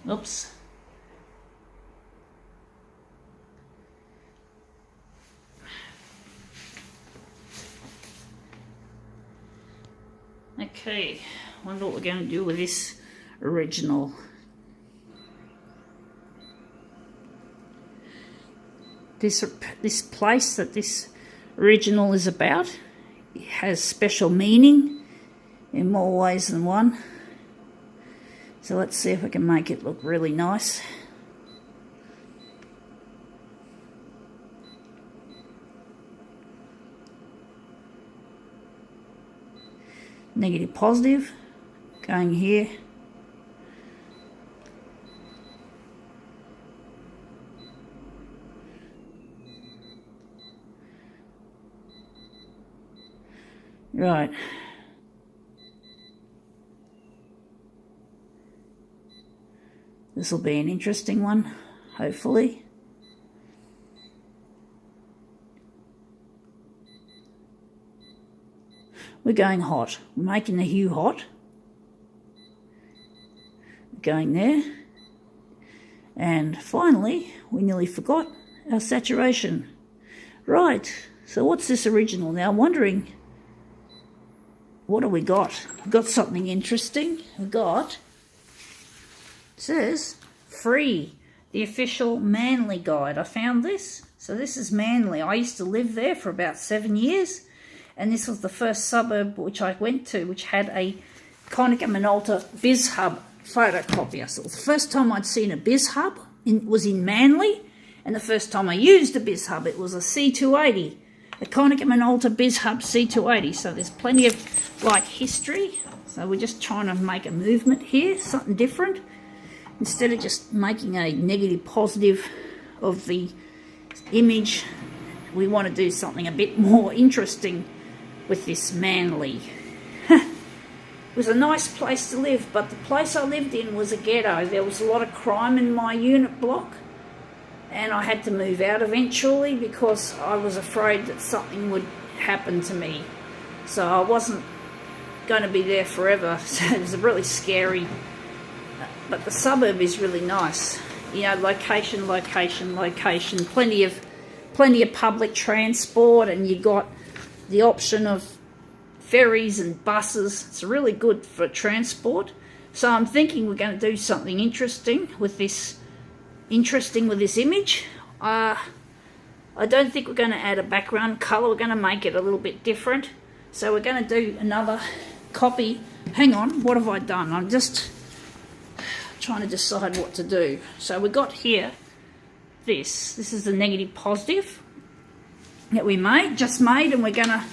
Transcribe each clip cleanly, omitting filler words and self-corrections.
Oops. Okay, wonder what we're going to do with this original. This place that this original is about, it has special meaning in more ways than one. So let's see if we can make it look really nice. Negative, positive, going here. Right. This will be an interesting one, hopefully. We're going hot. We're making the hue hot. Going there. And finally, we nearly forgot our saturation. Right, so what's this original? Now I'm wondering, what have we got? We've got something interesting. We've got, it says, free, the official Manly guide. I found this. So this is Manly. I used to live there for about 7 years. And this was the first suburb which I went to, which had a Konica Minolta BizHub photocopier. So the first time I'd seen a BizHub was in Manly, and the first time I used a BizHub, it was a C280, a Konica Minolta BizHub C280. So there's plenty of like history. So we're just trying to make a movement here, something different. Instead of just making a negative positive of the image, we want to do something a bit more interesting with this Manly. It was a nice place to live, but the place I lived in was a ghetto. There was a lot of crime in my unit block, and I had to move out eventually because I was afraid that something would happen to me. So I wasn't going to be there forever, so it was really scary. But the suburb is really nice. You know, location, location, location. Plenty of public transport, and you got the option of ferries and buses. It's really good for transport. So I'm thinking we're going to do something interesting with this image. I don't think we're going to add a background color. We're going to make it a little bit different. So we're going to do another copy. Hang on, what have I done? I'm just trying to decide what to do. So we got here this is the negative positive that we just made, and we're going to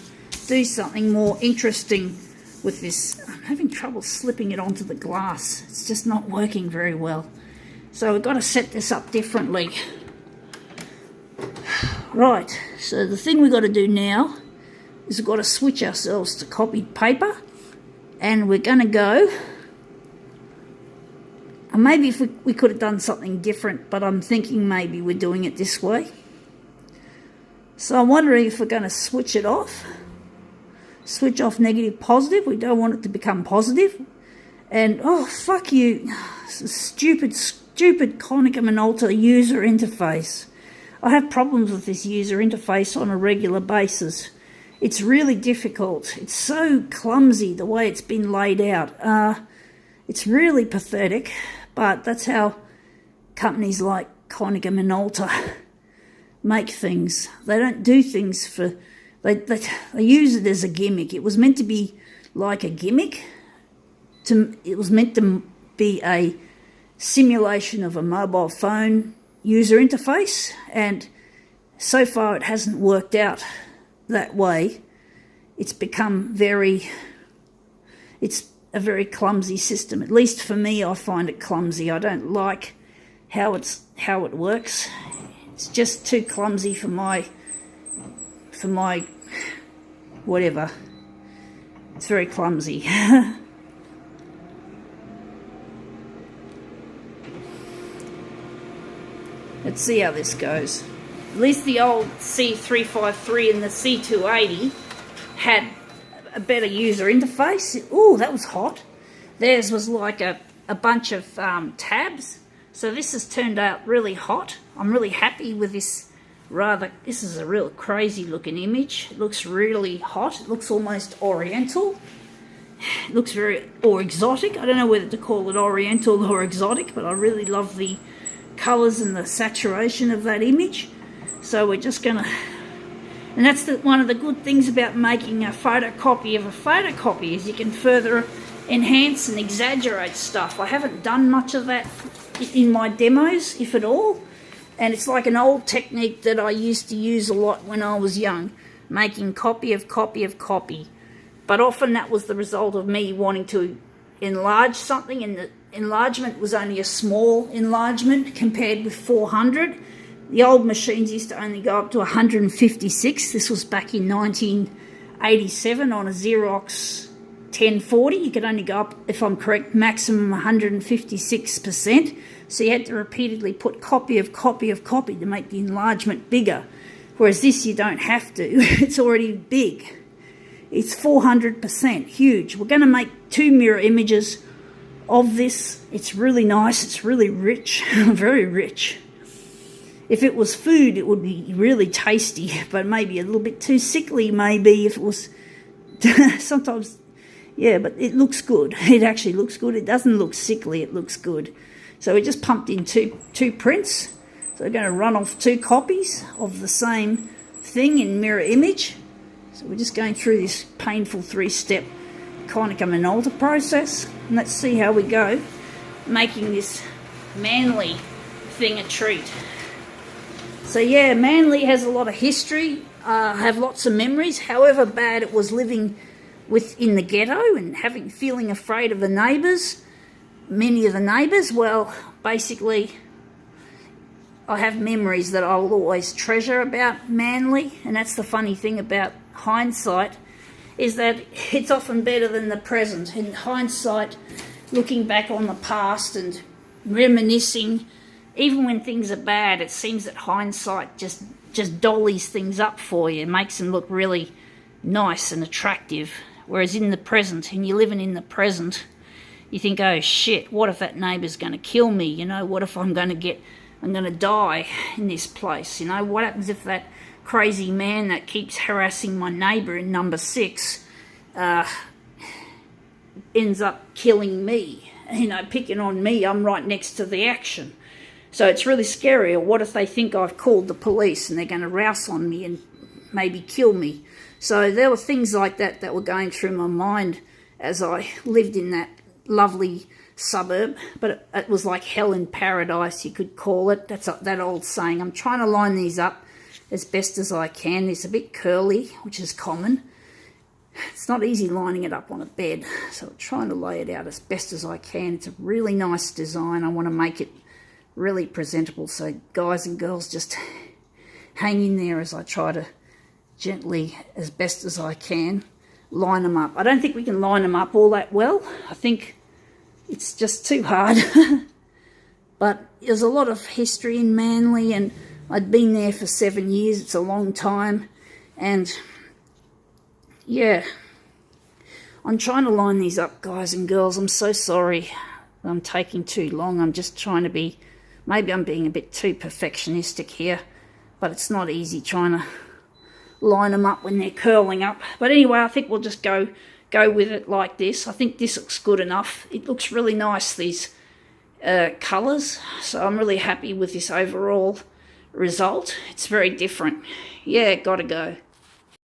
do something more interesting with this. I'm having trouble slipping it onto the glass. It's just not working very well. So we've got to set this up differently. Right, so the thing we've got to do now is we've got to switch ourselves to copied paper, and we're going to go, and maybe if we could have done something different, but I'm thinking maybe we're doing it this way. So I'm wondering if we're going to switch it off. Switch off negative positive. We don't want it to become positive. And, oh, fuck you. Stupid Konica Minolta user interface. I have problems with this user interface on a regular basis. It's really difficult. It's so clumsy the way it's been laid out. It's really pathetic, but that's how companies like Konica Minolta make things. They don't do things for... They use it as a gimmick. It was meant to be like a gimmick. It was meant to be a simulation of a mobile phone user interface, and so far it hasn't worked out that way. It's become it's a very clumsy system. At least for me, I find it clumsy. I don't like how it works. It's just too clumsy for my whatever. It's very clumsy. Let's see how this goes. At least the old C353 and the C280 had a better user interface. Oh, that was hot. Theirs was like a bunch of tabs, So this has turned out really hot. I'm really happy with this. This is a real crazy looking image. It looks really hot. It looks almost oriental. It looks or exotic. I don't know whether to call it oriental or exotic, but I really love the colours and the saturation of that image. So we're just going to... And that's one of the good things about making a photocopy of a photocopy, is you can further enhance and exaggerate stuff. I haven't done much of that in my demos, if at all. And it's like an old technique that I used to use a lot when I was young, making copy of copy of copy. But often that was the result of me wanting to enlarge something, and the enlargement was only a small enlargement compared with 400. The old machines used to only go up to 156. This was back in 1987 on a Xerox 1040. You could only go up, if I'm correct, maximum 156%. So you had to repeatedly put copy of copy of copy to make the enlargement bigger. Whereas this, you don't have to. It's already big. It's 400%, huge. We're going to make 2 mirror images of this. It's really nice. It's really rich, very rich. If it was food, it would be really tasty, but maybe a little bit too sickly, maybe, if it was... Sometimes, yeah, but it looks good. It actually looks good. It doesn't look sickly. It looks good. So we just pumped in two prints. So we're going to run off 2 copies of the same thing in mirror image. So we're just going through this painful 3-step Konica Minolta process. And let's see how we go, making this Manly thing a treat. So yeah, Manly has a lot of history. I have lots of memories. However bad it was living in the ghetto and feeling afraid of the neighbours. Many of the neighbours, well, basically, I have memories that I'll always treasure about Manly. And that's the funny thing about hindsight, is that it's often better than the present. In hindsight, looking back on the past and reminiscing, even when things are bad, it seems that hindsight just dollies things up for you, makes them look really nice and attractive. Whereas in the present, and you're living in the present, you think, oh shit, what if that neighbour's going to kill me? You know, what if I'm going to die in this place? You know, what happens if that crazy man that keeps harassing my neighbour in number 6 ends up killing me? You know, picking on me, I'm right next to the action. So it's really scary. Or what if they think I've called the police and they're going to rouse on me and maybe kill me? So there were things like that that were going through my mind as I lived in that lovely suburb. But it was like hell in paradise, you could call it. That's that old saying. I'm trying to line these up as best as I can. It's a bit curly, which is common. It's not easy lining it up on a bed, so I'm trying to lay it out as best as I can. It's a really nice design. I want to make it really presentable, so guys and girls, just hang in there as I try to gently, as best as I can, line them up. I don't think we can line them up all that well. I think it's just too hard. But there's a lot of history in Manly, and I'd been there for 7 years. It's a long time, and yeah, I'm trying to line these up, guys and girls. I'm so sorry I'm taking too long. I'm just trying to be... Maybe I'm being a bit too perfectionistic here, but it's not easy trying to line them up when they're curling up. But anyway, I think we'll just go with it like this. I think this looks good enough. It looks really nice, these colours. So I'm really happy with this overall result. It's very different. Yeah, gotta go.